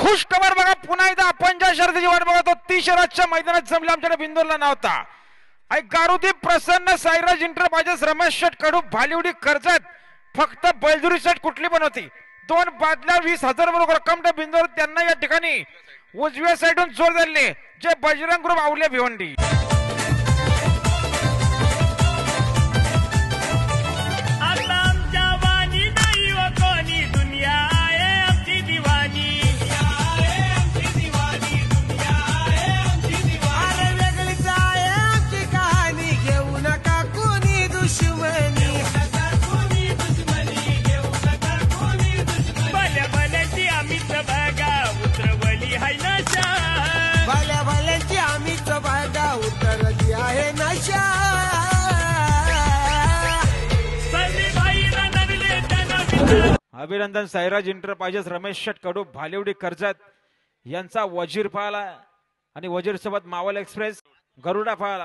खुश खबर बघा, पुन्हा एकदा आपण ज्या शर्यतीची वाट बघतो ती शर्यतच्या मैदानात जमली आमच्याकडे बिंदूरला नव्हता. गारुदी प्रसन्न, साईराज इंटरप्राइजेस, रमेश शेट कडू, भालिवडी कर्जत. फक्त बैलजुरी सेट कुठली पण होती. 2 बादल्या 20,000 बरोबर रक्कम बिंदूर. त्यांना या ठिकाणी उजव्या साईडून जोर दिले जे बजरंग ग्रुप आवले भिवंडी. अभिनंदन साईराज इंटरप्राइजेस, रमेश शेट कडू, भालिवडी कर्जत यांचा वजीर पाहला आणि वजीर सोबत मावल एक्सप्रेस, गरुडा पाहला.